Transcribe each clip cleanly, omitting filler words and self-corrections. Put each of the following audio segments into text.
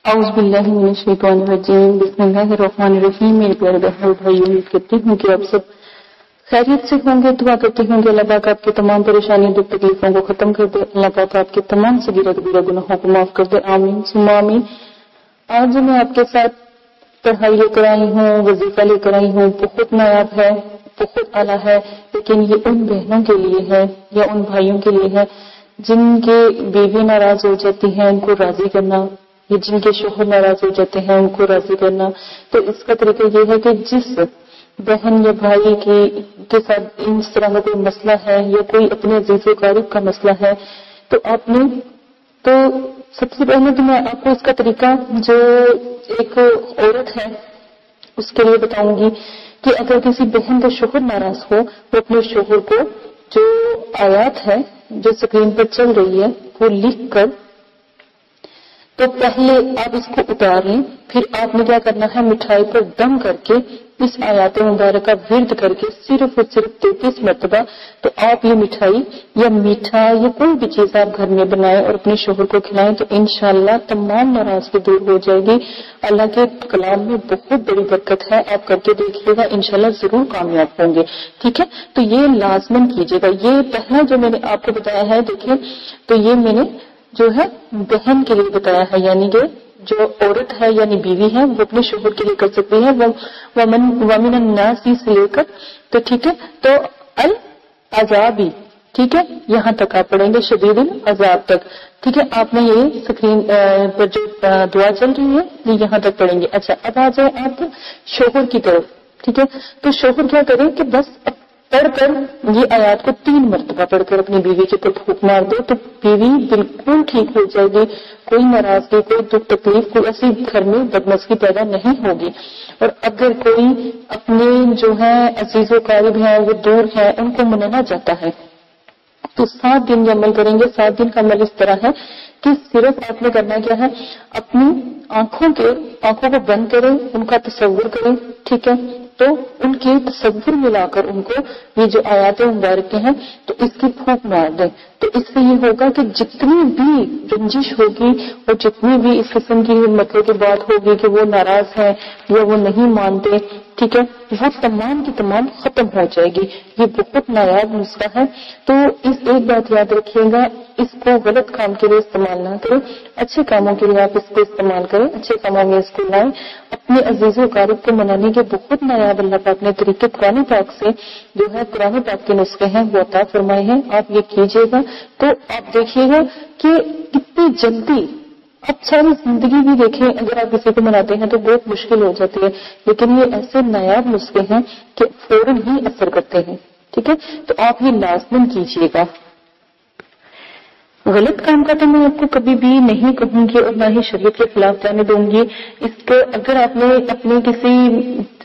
اعوذ باللہ من الشیطان الرجیم، بسم اللہ الرحمن الرحیم۔ میرے پیارے بہنوں بھائیوں، امید کرتی ہوں کہ آپ سب خیریت سے ہوں گے۔ دعا کرتی ہوں کہ اللہ پاک آپ کی تمام پریشانی دکھ تکلیفوں کو ختم کر دے، اللہ پاک آپ کے تمام صغیرہ کبیرہ گناہوں کو معاف کر دے، آمین ثم آمین۔ آج میں آپ کے ساتھ پڑھائی لے کر آئی ہوں، وظیفہ لے کر آئی ہوں، بہت نایاب ہے، بہت اعلیٰ ہے، لیکن یہ ان بہنوں کے لیے ہے یا ان بھائیوں کے لیے ہے جن کے بیوی ناراض ہو جاتی ہیں، ان کو راضی کرنا، یا جن کے شوہر ناراض ہو جاتے ہیں ان کو راضی کرنا۔ تو اس کا طریقہ یہ ہے کہ جس بہن یا بھائی کے ساتھ اس طرح کا کوئی مسئلہ ہے یا کوئی اپنے عزیز و قریب کا مسئلہ ہے، تو آپ نے تو سب سے پہلے تو میں آپ کو اس کا طریقہ جو ایک عورت ہے اس کے لیے بتاؤں گی کہ اگر کسی بہن کا شوہر ناراض ہو، وہ اپنے شوہر کو جو آیات ہے جو اسکرین پر چل رہی ہے وہ لکھ کر، تو پہلے آپ اس کو اتار لیں، پھر آپ نے کیا کرنا ہے، مٹھائی پر دم کر کے اس آیات مبارکہ ورد کر کے صرف اور صرف 33 مرتبہ تو آپ یہ مٹھائی یا میٹھا یا کوئی بھی چیز آپ گھر میں بنائیں اور اپنے شوہر کو کھلائیں، تو انشاءاللہ تمام ناراضگی دور ہو جائے گی۔ اللہ کے کلام میں بہت بڑی برکت ہے، آپ کر کے دیکھیے گا، انشاءاللہ ضرور کامیاب ہوں گے، ٹھیک ہے۔ تو یہ لازماً کیجیے گا۔ یہ پہلا جو میں نے آپ کو بتایا ہے، دیکھیے تو یہ میں نے جو ہے بہن کے لیے بتایا ہے، یعنی کہ جو عورت ہے یعنی بیوی ہے وہ اپنے شوہر کے لیے کر سکتی ہے، وَمِنَ النَّاسِ سے لے کر، تو ٹھیک ہے، تو العذابی، ٹھیک ہے، یہاں تک آپ پڑھیں گے، شدید العذاب تک، ٹھیک ہے۔ آپ نے یہ اسکرین پر جو دعا چل رہی ہے یہ یہاں تک پڑھیں گے۔ اچھا، اب آ جائیں آپ شوہر کی طرف، ٹھیک ہے۔ تو شوہر کیا کریں کہ بس پڑھ کر یہ آیات کو 3 مرتبہ پڑھ کر اپنی بیوی کے اوپر پھونک مار دو، تو بیوی بالکل ٹھیک ہو جائے گی، کوئی ناراضگی، کوئی دکھ تکلیف، کوئی ایسی گھر میں بدمزگی پیدا نہیں ہوگی۔ اور اگر کوئی اپنے جو ہے عزیز و قریب ہیں وہ دور ہیں، ان کو منانا چاہتا ہے تو 7 دن یہ عمل کریں گے۔ 7 دن کا عمل اس طرح ہے کہ صرف آپ نے کرنا کیا ہے، اپنی آنکھوں کو بند کریں، ان کا تصور کریں، ٹھیک ہے، تو ان کے تصور ملا کر ان کو یہ جو آیات مبارکیں ہیں تو اس کی پھونک مار دیں۔ تو اس سے یہ ہوگا کہ جتنی بھی رنجش ہوگی اور جتنی بھی اس قسم کی مطلب کی بات ہوگی کہ وہ ناراض ہیں یا وہ نہیں مانتے، ٹھیک ہے، وہ تمام کی تمام ختم ہو جائے گی۔ یہ بہت نایاب نسخہ ہے۔ تو اس ایک بات یاد رکھیے گا، اس کو غلط کام کے لیے استعمال نہ کریں، اچھے کاموں کے لیے آپ اس کو استعمال کریں، اچھے کاموں میں اس کو لائیں۔ اپنے عزیز و قریب کو منانے کے بہت نایاب اللہ پاک نے طریقے قرآن پاک سے جو ہے قرآن پاک کے نسخے ہیں وہ عطا فرمائے ہیں، آپ یہ کیجیے گا تو آپ دیکھیے گا کہ کتنی جلدی، اب ساری زندگی بھی دیکھیں اگر آپ کسی کو مناتے ہیں تو بہت مشکل ہو جاتی ہے، لیکن یہ ایسے نایاب نسخے ہیں کہ فوراً ہی اثر کرتے ہیں، ٹھیک ہے۔ تو آپ یہ لازماً کیجیے گا۔ غلط کام کا تو میں آپ کو کبھی بھی نہیں کہوں گی اور نہ ہی شریعت کے خلاف جانے دوں گی۔ اس کو اگر آپ نے اپنے کسی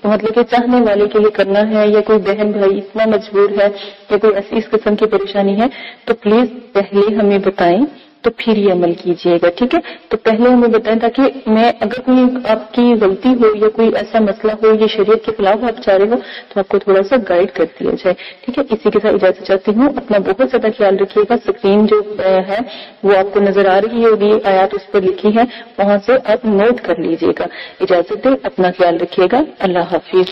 مطلب کہ چاہنے والے کے لیے کرنا ہے یا کوئی بہن بھائی اتنا مجبور ہے یا کوئی ایسی اس قسم کی پریشانی ہے تو پلیز پہلے ہمیں بتائیں تو پھر یہ عمل کیجیے گا، ٹھیک ہے۔ تو پہلے ہمیں بتائیں تاکہ میں اگر کوئی آپ کی غلطی ہو یا کوئی ایسا مسئلہ ہو یا شریعت کے خلاف آپ چاہ رہے ہو تو آپ کو تھوڑا سا گائیڈ کر دیا جائے، ٹھیک ہے۔ اسی کے ساتھ اجازت چاہتی ہوں، اپنا بہت زیادہ خیال رکھیے گا۔ اسکرین جو ہے وہ آپ کو نظر آ رہی ہوگی، آیات اس پر لکھی ہے، وہاں سے آپ نوٹ کر لیجیے گا۔ اجازت دیں، اپنا خیال رکھیے گا، اللہ حافظ۔